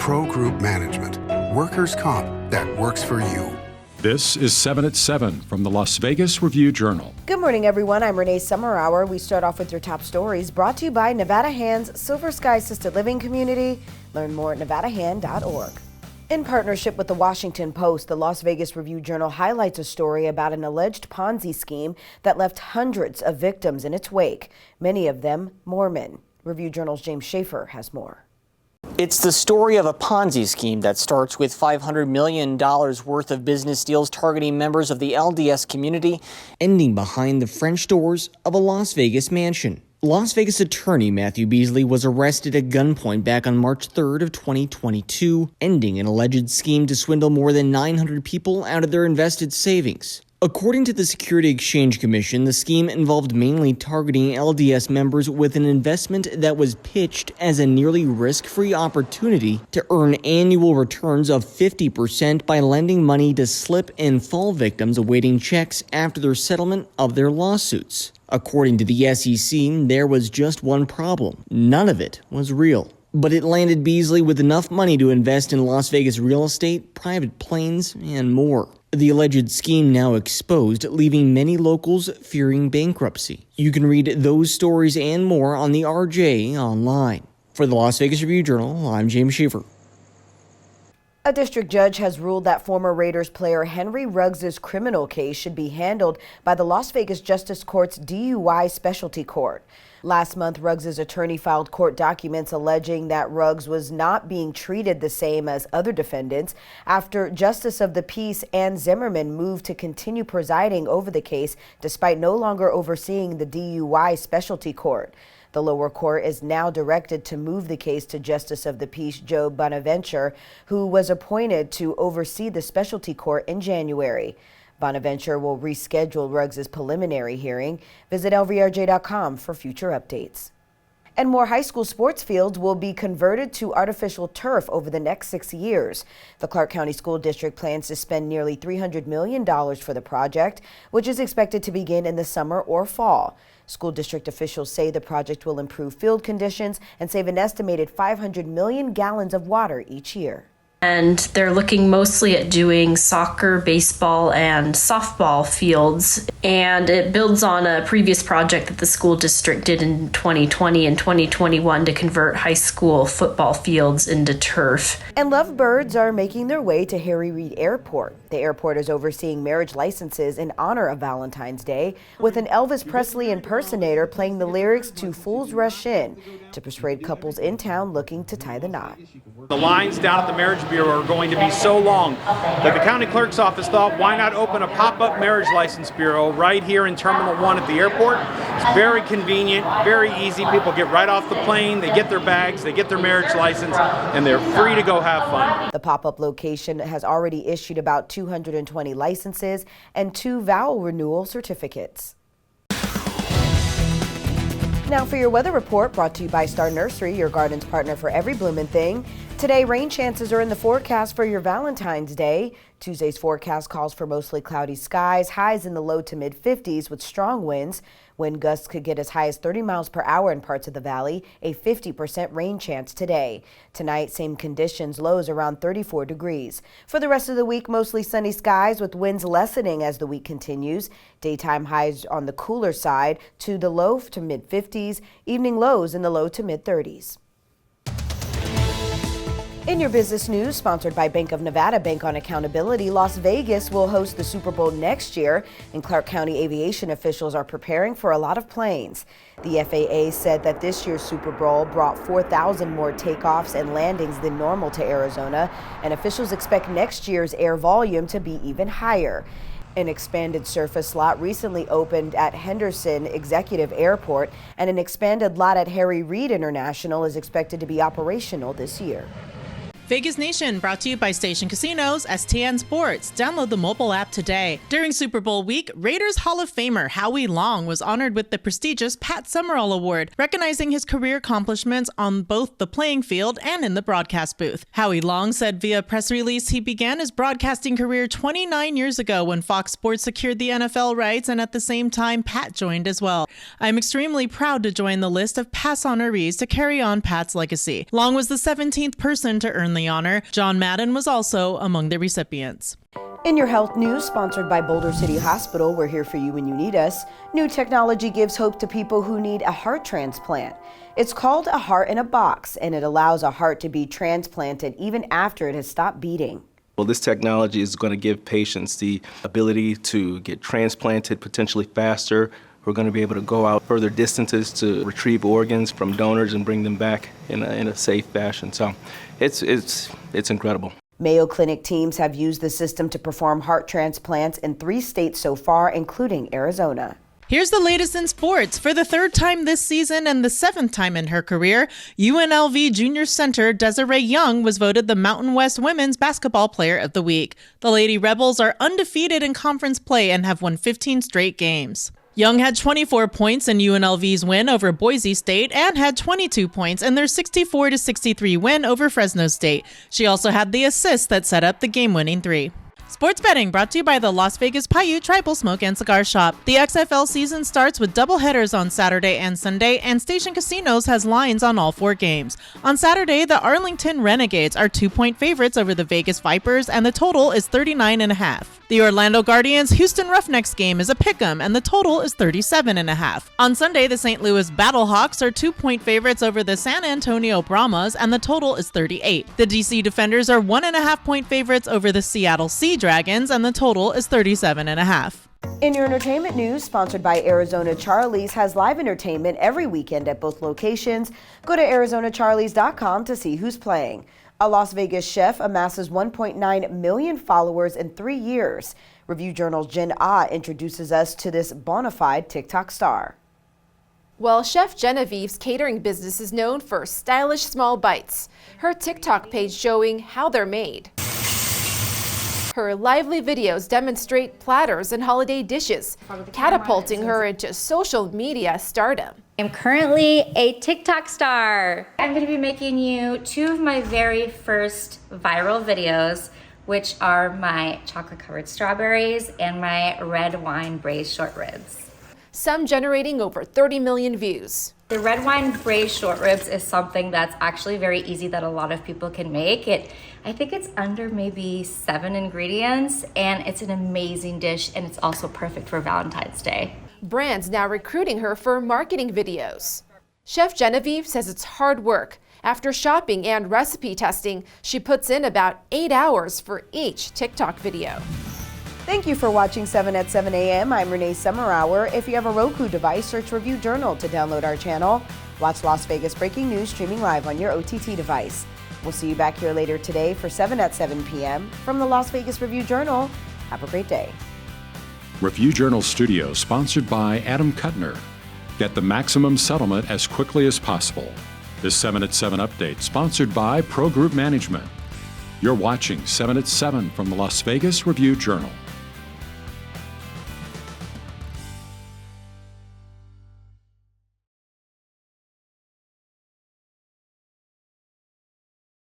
Pro Group Management. Workers' comp that works for you. This is 7 at 7 from the Las Vegas Review-Journal. Good morning, everyone. I'm Renee Summerhour. We start off with your top stories brought to you by Nevada Hand's Silver Sky Assisted Living Community. Learn more at nevadahand.org. In partnership with the Washington Post, the Las Vegas Review-Journal highlights a story about an alleged Ponzi scheme that left hundreds of victims in its wake, many of them Mormon. Review-Journal's James Schaefer has more. It's the story of a Ponzi scheme that starts with $500 million worth of business deals targeting members of the LDS community, ending behind the French doors of a Las Vegas mansion. Las Vegas attorney Matthew Beasley was arrested at gunpoint back on March 3rd of 2022, ending an alleged scheme to swindle more than 900 people out of their invested savings. According to the Security Exchange Commission, the scheme involved mainly targeting LDS members with an investment that was pitched as a nearly risk-free opportunity to earn annual returns of 50% by lending money to slip and fall victims awaiting checks after their settlement of their lawsuits. According to the SEC, there was just one problem. None of it was real. But it landed Beasley with enough money to invest in Las Vegas real estate, private planes, and more. The alleged scheme now exposed, leaving many locals fearing bankruptcy. You can read those stories and more on the RJ online. For the Las Vegas Review-Journal, I'm James Schaefer. A district judge has ruled that former Raiders player Henry Ruggs' criminal case should be handled by the Las Vegas Justice Court's DUI Specialty Court. Last month, Ruggs' attorney filed court documents alleging that Ruggs was not being treated the same as other defendants after Justice of the Peace Ann Zimmerman moved to continue presiding over the case despite no longer overseeing the DUI Specialty Court. The lower court is now directed to move the case to Justice of the Peace Joe Bonaventure, who was appointed to oversee the specialty court in January. Bonaventure will reschedule Ruggs' preliminary hearing. Visit lvrj.com for future updates. And more high school sports fields will be converted to artificial turf over the next 6 years. The Clark County School District plans to spend nearly $300 million for the project, which is expected to begin in the summer or fall. School district officials say the project will improve field conditions and save an estimated 500 million gallons of water each year. And they're looking mostly at doing soccer, baseball, and softball fields. And it builds on a previous project that the school district did in 2020 and 2021 to convert high school football fields into turf. And lovebirds are making their way to Harry Reid Airport. The airport is overseeing marriage licenses in honor of Valentine's Day, with an Elvis Presley impersonator playing the lyrics to Fools Rush In to persuade couples in town looking to tie the knot. The lines down at the Marriage Bureau are going to be so long that the county clerk's office thought, why not open a pop-up marriage license bureau right here in Terminal 1 at the airport? It's very convenient, very easy. People get right off the plane, they get their bags, they get their marriage license, and they're free to go have fun. The pop-up location has already issued about 220 licenses and 2 vowel renewal certificates. Now for your weather report, brought to you by Star Nursery, your garden's partner for every bloomin' thing. Today, rain chances are in the forecast for your Valentine's Day. Tuesday's forecast calls for mostly cloudy skies, highs in the low to mid 50s with strong winds. Wind gusts could get as high as 30 miles per hour in parts of the valley, a 50% rain chance today. Tonight, same conditions, lows around 34 degrees. For the rest of the week, mostly sunny skies with winds lessening as the week continues. Daytime highs on the cooler side to the low to mid 50s, evening lows in the low to mid 30s. In your business news, sponsored by Bank of Nevada, Bank on Accountability, Las Vegas will host the Super Bowl next year, and Clark County aviation officials are preparing for a lot of planes. The FAA said that this year's Super Bowl brought 4,000 more takeoffs and landings than normal to Arizona, and officials expect next year's air volume to be even higher. An expanded surface lot recently opened at Henderson Executive Airport, and an expanded lot at Harry Reid International is expected to be operational this year. Vegas Nation brought to you by Station Casinos, STN Sports. Download the mobile app today. During Super Bowl week, Raiders Hall of Famer Howie Long was honored with the prestigious Pat Summerall Award, recognizing his career accomplishments on both the playing field and in the broadcast booth. Howie Long said via press release he began his broadcasting career 29 years ago when Fox Sports secured the NFL rights, and at the same time Pat joined as well. I'm extremely proud to join the list of past honorees to carry on Pat's legacy. Long was the 17th person to earn the the honor. John Madden was also among the recipients. In your health news, sponsored by Boulder City Hospital, we're here for you when you need us. New technology gives hope to people who need a heart transplant. It's called a heart in a box, and it allows a heart to be transplanted even after it has stopped beating. Well, this technology is going to give patients the ability to get transplanted potentially faster. We're going to be able to go out further distances to retrieve organs from donors and bring them back in a safe fashion. So it's incredible. Mayo Clinic teams have used the system to perform heart transplants in 3 states so far, including Arizona. Here's the latest in sports. For the 3rd time this season and the 7th time in her career, UNLV junior center Desiree Young was voted the Mountain West Women's Basketball Player of the Week. The Lady Rebels are undefeated in conference play and have won 15 straight games. Young had 24 points in UNLV's win over Boise State and had 22 points in their 64-63 win over Fresno State. She also had the assist that set up the game-winning 3. Sports betting brought to you by the Las Vegas Paiute Tribal Smoke and Cigar Shop. The XFL season starts with doubleheaders on Saturday and Sunday, and Station Casinos has lines on all 4 games. On Saturday, the Arlington Renegades are 2-point favorites over the Vegas Vipers, and the total is 39.5. The Orlando Guardians Houston Roughnecks game is a pick'em, and the total is 37.5. On Sunday, the St. Louis Battlehawks are 2-point favorites over the San Antonio Brahmas, and the total is 38. The DC Defenders are 1.5-point favorites over the Seattle Sea Dragons, and the total is 37.5. In your entertainment news, sponsored by Arizona Charlie's, has live entertainment every weekend at both locations. Go to ArizonaCharlies.com to see who's playing. A Las Vegas chef amasses 1.9 million followers in 3 years. Review Journal's Jen Ah introduces us to this bona fide TikTok star. Well, Chef Genevieve's catering business is known for stylish small bites. Her TikTok page showing how they're made. Her lively videos demonstrate platters and holiday dishes, catapulting her into social media stardom. I'm currently a TikTok star. I'm going to be making you 2 of my very first viral videos, which are my chocolate covered strawberries and my red wine braised short ribs. Some generating over 30 million views. The red wine braised short ribs is something that's actually very easy that a lot of people can make. I think it's under maybe 7 ingredients, and it's an amazing dish, and it's also perfect for Valentine's Day. Brands now recruiting her for marketing videos. Chef Genevieve says it's hard work. After shopping and recipe testing, she puts in about 8 hours for each TikTok video. Thank you for watching 7 at 7 a.m. I'm Renee Summerhour. If you have a Roku device, search Review Journal to download our channel. Watch Las Vegas Breaking News streaming live on your OTT device. We'll see you back here later today for 7 at 7 p.m. from the Las Vegas Review Journal. Have a great day. Review Journal Studio, sponsored by Adam Kuttner. Get the maximum settlement as quickly as possible. This 7 at 7 update, sponsored by Pro Group Management. You're watching 7 at 7 from the Las Vegas Review Journal.